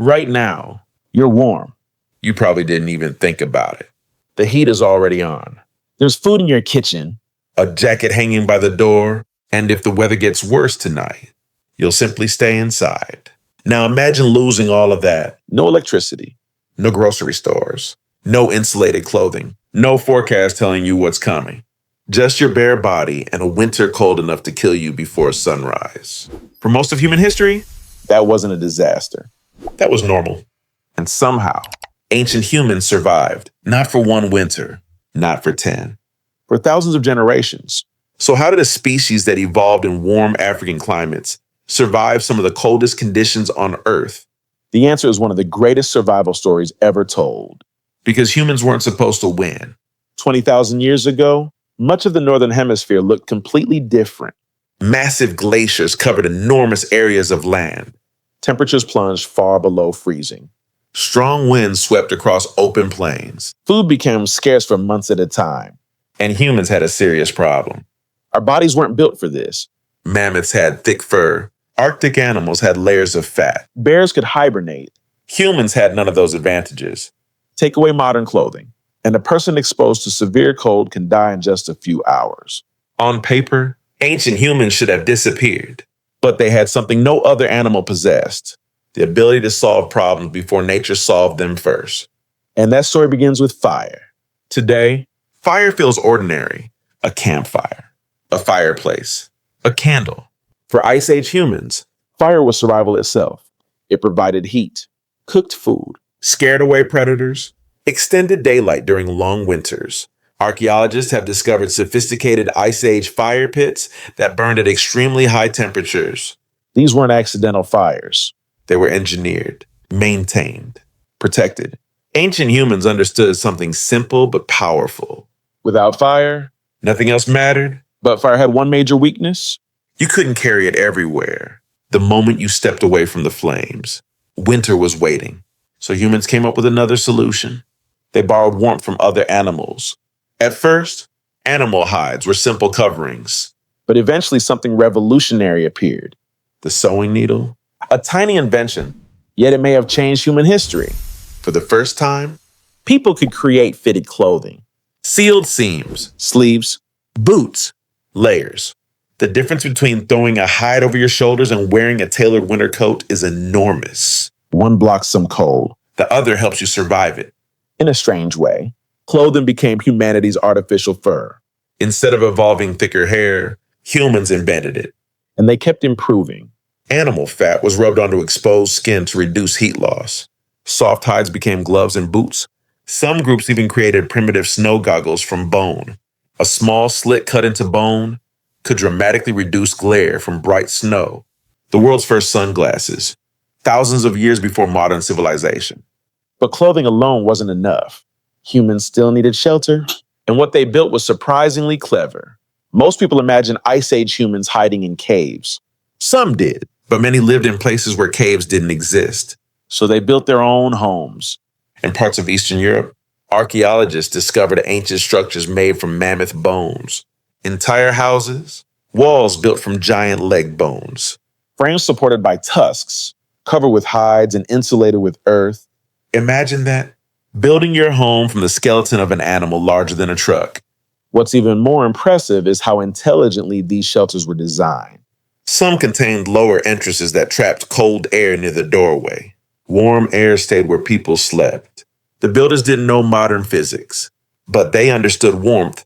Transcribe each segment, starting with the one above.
Right now, you're warm. You probably didn't even think about it. The heat is already on. There's food in your kitchen. A jacket hanging by the door, and if the weather gets worse tonight, you'll simply stay inside. Now imagine losing all of that. No electricity, no grocery stores, no insulated clothing, no forecast telling you what's coming. Just your bare body and a winter cold enough to kill you before sunrise. For most of human history, That wasn't a disaster. that was normal. And somehow, ancient humans survived. Not for one winter, not for 10. For thousands of generations. So how did a species that evolved in warm African climates survive some of the coldest conditions on Earth? The answer is one of the greatest survival stories ever told. Because humans weren't supposed to win. 20,000 years ago, much of the northern hemisphere looked completely different. Massive glaciers covered enormous areas of land. Temperatures plunged far below freezing. Strong winds swept across open plains. Food became scarce for months at a time. And humans had a serious problem. Our bodies weren't built for this. Mammoths had thick fur. Arctic animals had layers of fat. Bears could hibernate. Humans had none of those advantages. Take away modern clothing, and a person exposed to severe cold can die in just a few hours. On paper, ancient humans should have disappeared. But they had something no other animal possessed: the ability to solve problems before nature solved them first. And that story begins with fire. Today, fire feels ordinary. A campfire, a fireplace, a candle. For Ice Age humans, Fire was survival itself. It provided heat, cooked food, scared away predators, extended daylight during long winters. Archaeologists have discovered sophisticated Ice Age fire pits that burned at extremely high temperatures. These weren't accidental fires. They were engineered, maintained, protected. Ancient humans understood something simple but powerful. Without fire, Nothing else mattered. but fire had one major weakness. You couldn't carry it everywhere. The moment you stepped away from the flames, winter was waiting. So humans came up with another solution. They borrowed warmth from other animals. At first, animal hides were simple coverings. But eventually something revolutionary appeared. The sewing needle, a tiny invention. Yet it may have changed human history. For the first time, People could create fitted clothing, sealed seams, sleeves, boots, layers. The difference between throwing a hide over your shoulders and wearing a tailored winter coat is enormous. one blocks some cold. The other helps you survive it. In a strange way, clothing became humanity's artificial fur, Instead of evolving thicker hair, humans invented it. and they kept improving. Animal fat was rubbed onto exposed skin to reduce heat loss. Soft hides became gloves and boots. Some groups even created primitive snow goggles from bone. A small slit cut into bone could dramatically reduce glare from bright snow. The world's first sunglasses, thousands of years before modern civilization. But clothing alone wasn't enough. Humans still needed shelter, and what they built was surprisingly clever. Most people imagine Ice Age humans hiding in caves. Some did, but many lived in places where caves didn't exist. So they built their own homes. In parts of Eastern Europe, archaeologists discovered ancient structures made from mammoth bones. Entire houses, walls built from giant leg bones. Frames supported by tusks, covered with hides and insulated with earth. Imagine that, building your home from the skeleton of an animal larger than a truck. What's even more impressive is how intelligently these shelters were designed. Some contained lower entrances that trapped cold air near the doorway. Warm air stayed where people slept. The builders didn't know modern physics, but they understood warmth,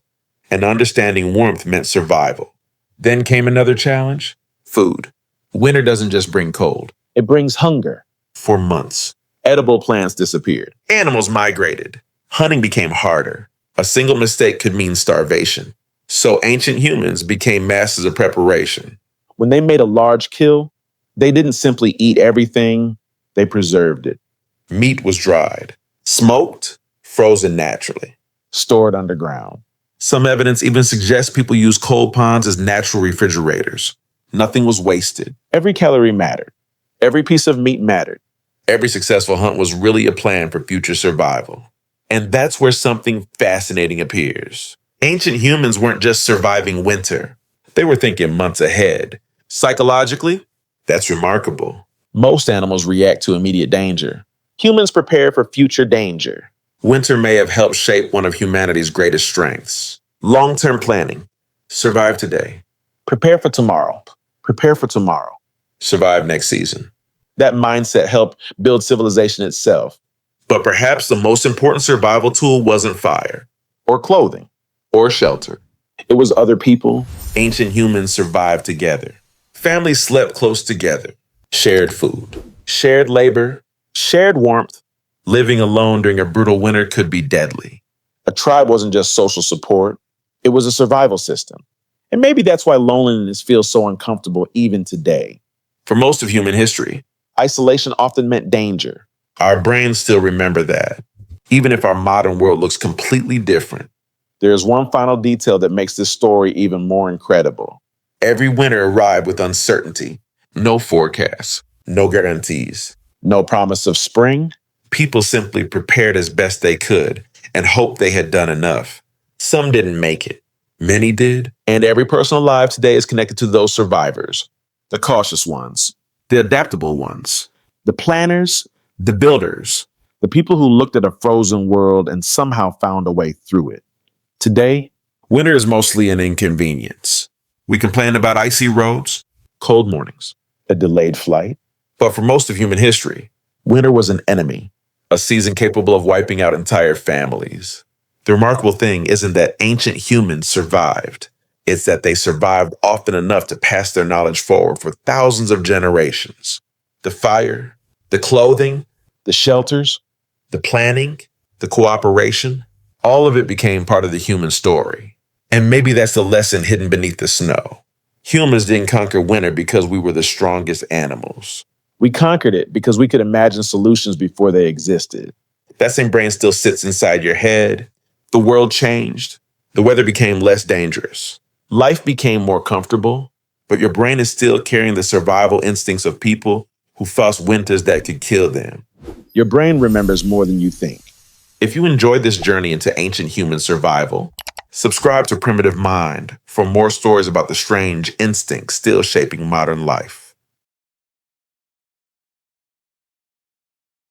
and understanding warmth meant survival. Then came another challenge: food. Winter doesn't just bring cold. It brings hunger. For months, Edible plants disappeared. animals migrated. Hunting became harder. A single mistake could mean starvation. So ancient humans became masters of preparation. When they made a large kill, they didn't simply eat everything, they preserved it, Meat was dried, smoked, frozen naturally. stored underground. Some evidence even suggests people used cold ponds as natural refrigerators. Nothing was wasted. Every calorie mattered. Every piece of meat mattered. Every successful hunt was really a plan for future survival. And that's where something fascinating appears. Ancient humans weren't just surviving winter. They were thinking months ahead. Psychologically, that's remarkable. Most animals react to immediate danger. Humans prepare for future danger. Winter may have helped shape one of humanity's greatest strengths. Long-term planning. Survive today. Prepare for tomorrow. Prepare for tomorrow. Survive next season. That mindset helped build civilization itself. But perhaps the most important survival tool wasn't fire, Or clothing. or shelter. It was other people. Ancient humans survived together. Families slept close together, shared food, Shared labor. Shared warmth. living alone during a brutal winter could be deadly. A tribe wasn't just social support. It was a survival system. And maybe that's why loneliness feels so uncomfortable even today. For most of human history, Isolation often meant danger. our brains still remember that, even if our modern world looks completely different. There's one final detail that makes this story even more incredible. Every winter arrived with uncertainty, no forecasts, no guarantees. No promise of spring. People simply prepared as best they could and hoped they had done enough. Some didn't make it. Many did. And every person alive today is connected to those survivors. The cautious ones. The adaptable ones, The planners. the builders. The people who looked at a frozen world and somehow found a way through it. Today, Winter is mostly an inconvenience. We complain about icy roads, cold mornings. a delayed flight. But for most of human history, Winter was an enemy. a season capable of wiping out entire families. The remarkable thing isn't that ancient humans survived. It's that they survived often enough to pass their knowledge forward for thousands of generations. The fire, the clothing, The shelters. the planning, the cooperation, all of it became part of the human story. And maybe that's the lesson hidden beneath the snow. Humans didn't conquer winter because we were the strongest animals. We conquered it because we could imagine solutions before they existed. That same brain still sits inside your head. The world changed. The weather became less dangerous. Life became more comfortable, but your brain is still carrying the survival instincts of people who faced winters that could kill them. Your brain remembers more than you think. If you enjoyed this journey into ancient human survival, subscribe to Primitive Mind for more stories about the strange instincts still shaping modern life.